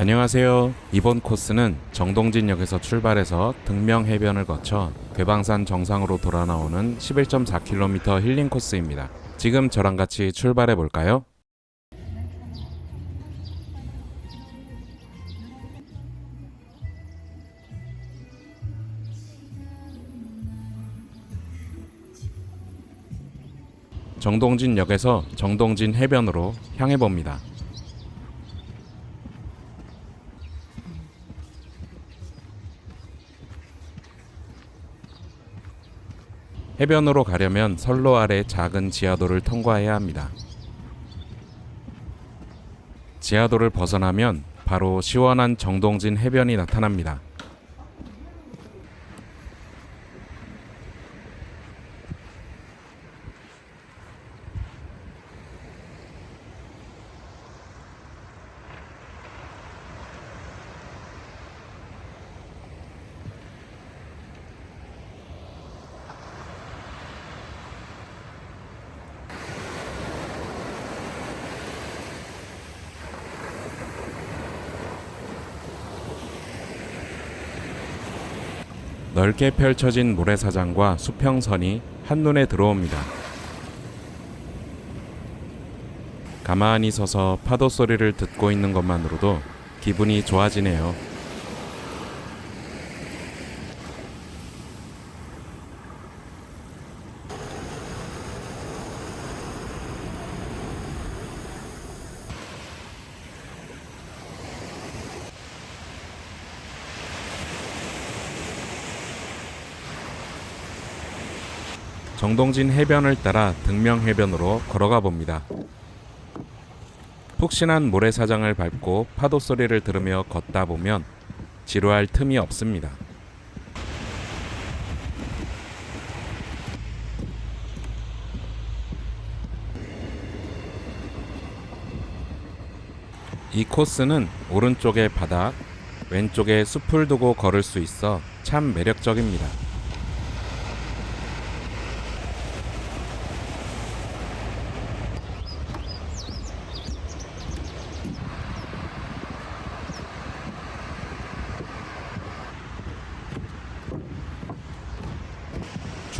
안녕하세요. 이번 코스는 정동진역에서 출발해서 등명해변을 거쳐 괴방산 정상으로 돌아 나오는 11.4km 힐링 코스입니다. 지금 저랑 같이 출발해 볼까요? 정동진역에서 정동진 해변으로 향해 봅니다. 해변으로 가려면 선로 아래 작은 지하도를 통과해야 합니다. 지하도를 벗어나면 바로 시원한 정동진 해변이 나타납니다. 넓게 펼쳐진 모래사장과 수평선이 한눈에 들어옵니다. 가만히 서서 파도 소리를 듣고 있는 것만으로도 기분이 좋아지네요. 정동진 해변을 따라 등명해변으로 걸어가 봅니다. 푹신한 모래사장을 밟고 파도 소리를 들으며 걷다 보면 지루할 틈이 없습니다. 이 코스는 오른쪽에 바닥, 왼쪽에 숲을 두고 걸을 수 있어 참 매력적입니다.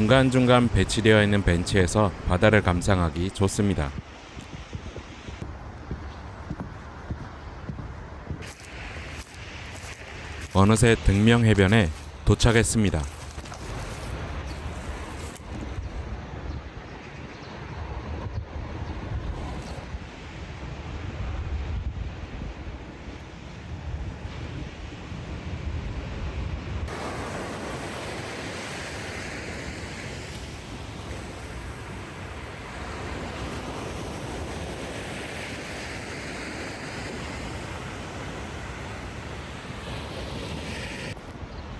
중간중간 배치되어 있는 벤치에서 바다를 감상하기 좋습니다. 어느새 등명해변에 도착했습니다.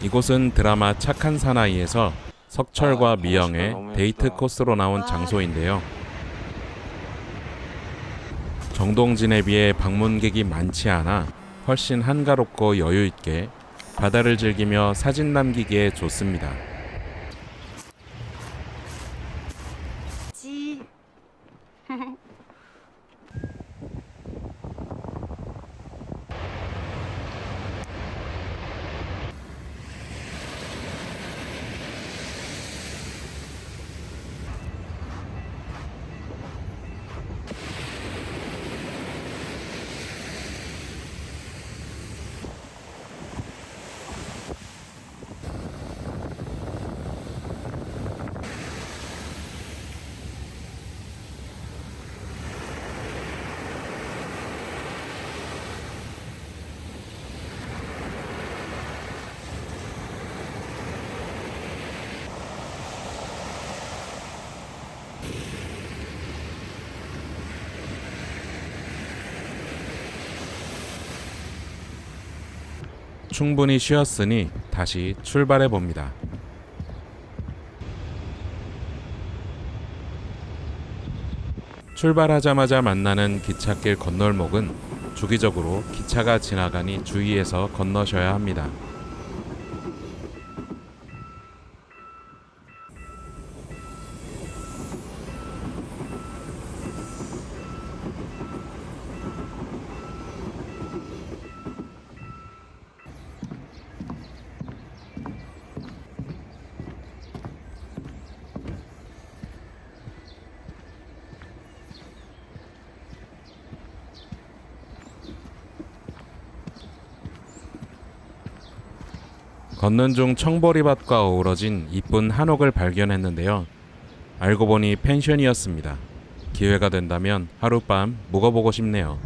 이곳은 드라마 착한 사나이에서 석철과 미영의 데이트 코스로 나온 장소인데요. 정동진에 비해 방문객이 많지 않아 훨씬 한가롭고 여유있게 바다를 즐기며 사진 남기기에 좋습니다. 충분히 쉬었으니 다시 출발해 봅니다. 출발하자마자 만나는 기찻길 건널목은 주기적으로 기차가 지나가니 주의해서 건너셔야 합니다. 걷는 중 청보리밭과 어우러진 이쁜 한옥을 발견했는데요. 알고 보니 펜션이었습니다. 기회가 된다면 하룻밤 묵어보고 싶네요.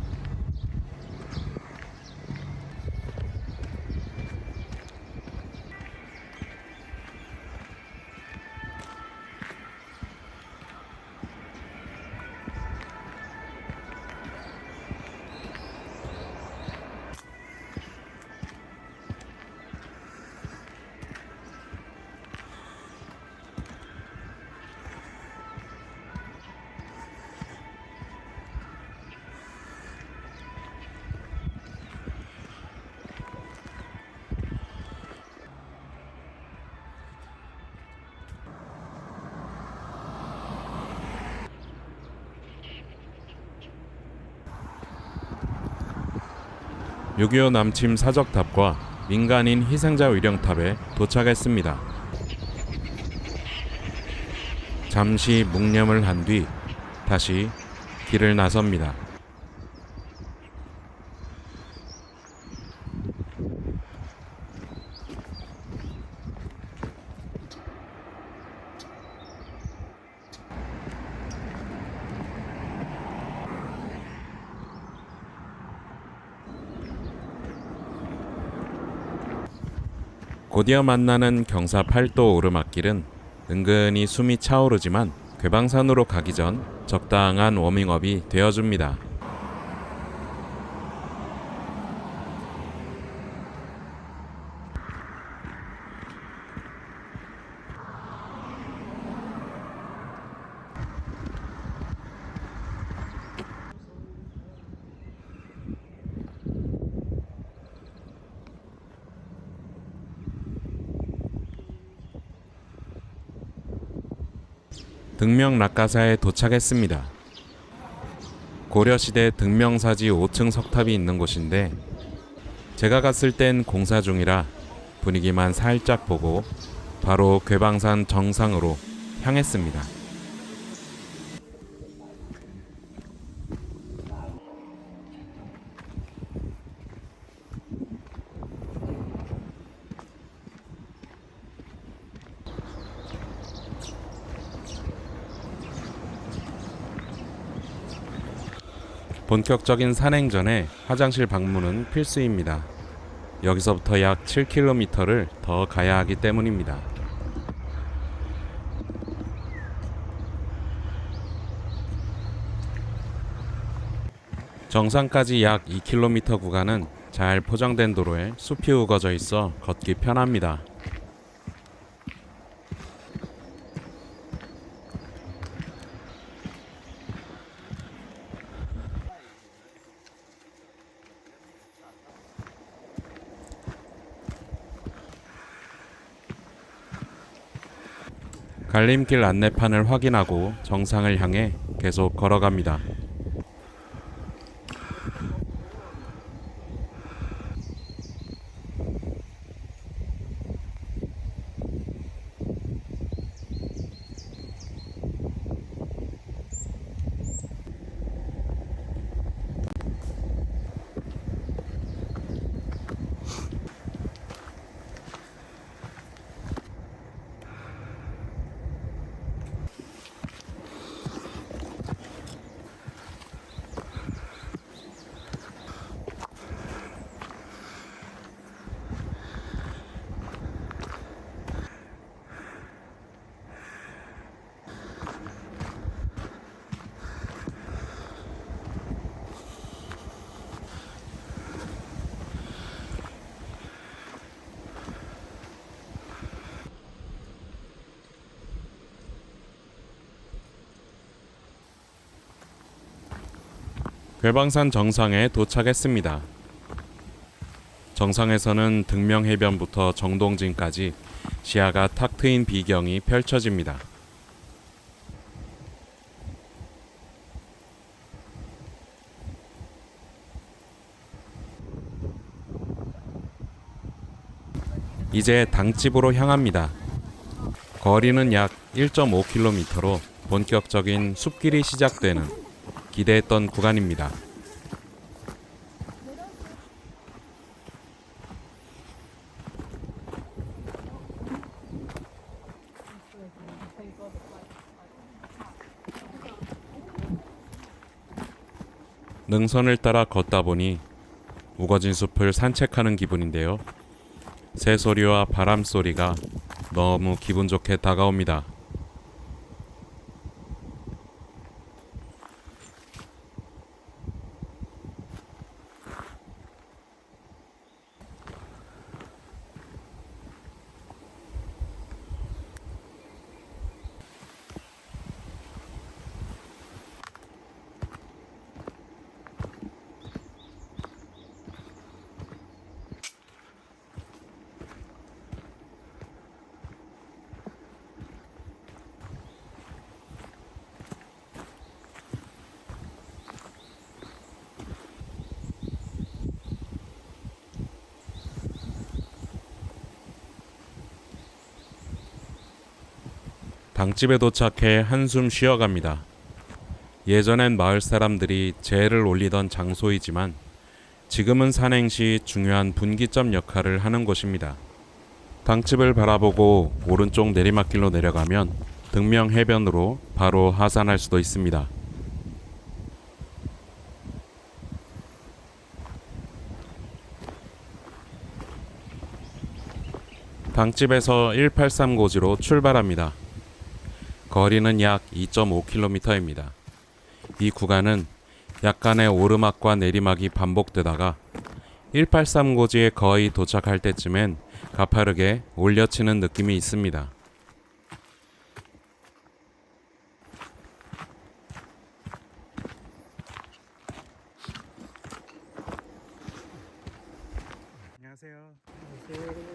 (6.25) 남침 사적탑과 민간인 희생자 위령탑에 도착했습니다. 잠시 묵념을 한 뒤 다시 길을 나섭니다. 곧이어 만나는 경사 8도 오르막길은 은근히 숨이 차오르지만 괴방산으로 가기 전 적당한 워밍업이 되어줍니다. 등명 낙가사에 도착했습니다. 고려시대 등명사지 5층 석탑이 있는 곳인데 제가 갔을 땐 공사 중이라 분위기만 살짝 보고 바로 괴방산 정상으로 향했습니다. 본격적인 산행 전에 화장실 방문은 필수입니다. 여기서부터 약 7km를 더 가야 하기 때문입니다. 정상까지 약 2km 구간은 잘 포장된 도로에 숲이 우거져 있어 걷기 편합니다. 갈림길 안내판을 확인하고 정상을 향해 계속 걸어갑니다. 괴방산 정상에 도착했습니다. 정상에서는 등명해변부터 정동진까지 시야가 탁 트인 비경이 펼쳐집니다. 이제 당집으로 향합니다. 거리는 약 1.5km로 본격적인 숲길이 시작되는 기대했던 구간입니다. 능선을 따라 걷다 보니 우거진 숲을 산책하는 기분인데요. 새소리와 바람소리가 너무 기분 좋게 다가옵니다. 당집에 도착해 한숨 쉬어갑니다. 예전엔 마을 사람들이 제를 올리던 장소이지만 지금은 산행 시 중요한 분기점 역할을 하는 곳입니다. 당집을 바라보고 오른쪽 내리막길로 내려가면 등명 해변으로 바로 하산할 수도 있습니다. 당집에서 183 고지로 출발합니다. 거리는 약 2.5km입니다. 이 구간은 약간의 오르막과 내리막이 반복되다가 183 고지에 거의 도착할 때쯤엔 가파르게 올려치는 느낌이 있습니다. 안녕하세요.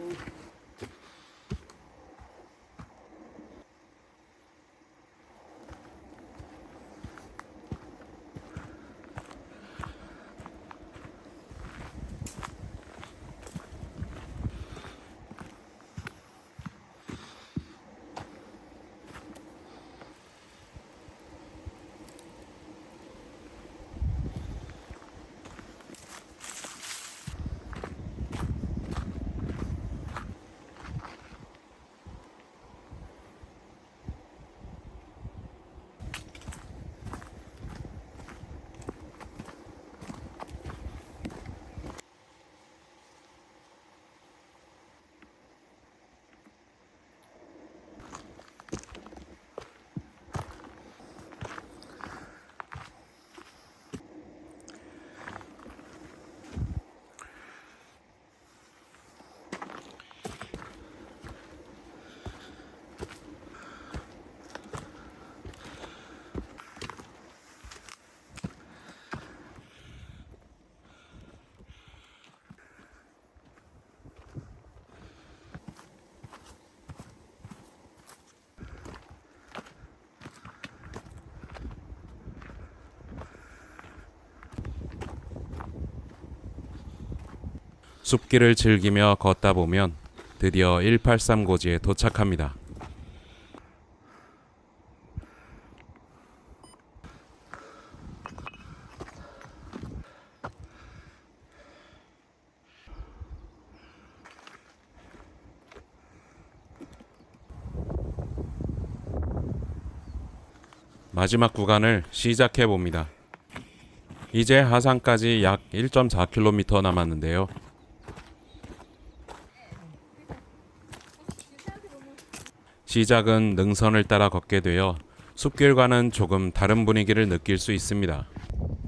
숲길을 즐기며 걷다 보면 드디어 183 고지에 도착합니다. 마지막 구간을 시작해 봅니다. 이제 하산까지 약 1.4km 남았는데요. 시작은 능선을 따라 걷게 되어 숲길과는 조금 다른 분위기를 느낄 수 있습니다.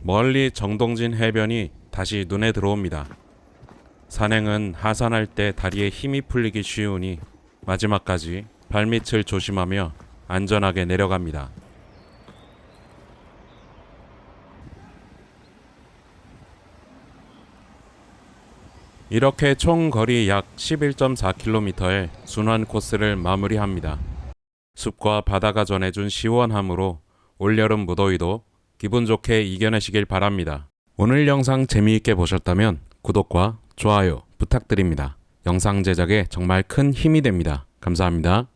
멀리 정동진 해변이 다시 눈에 들어옵니다. 산행은 하산할 때 다리에 힘이 풀리기 쉬우니 마지막까지 발밑을 조심하며 안전하게 내려갑니다. 이렇게 총 거리 약 11.4km의 순환 코스를 마무리합니다. 숲과 바다가 전해준 시원함으로 올여름 무더위도 기분 좋게 이겨내시길 바랍니다. 오늘 영상 재미있게 보셨다면 구독과 좋아요 부탁드립니다. 영상 제작에 정말 큰 힘이 됩니다. 감사합니다.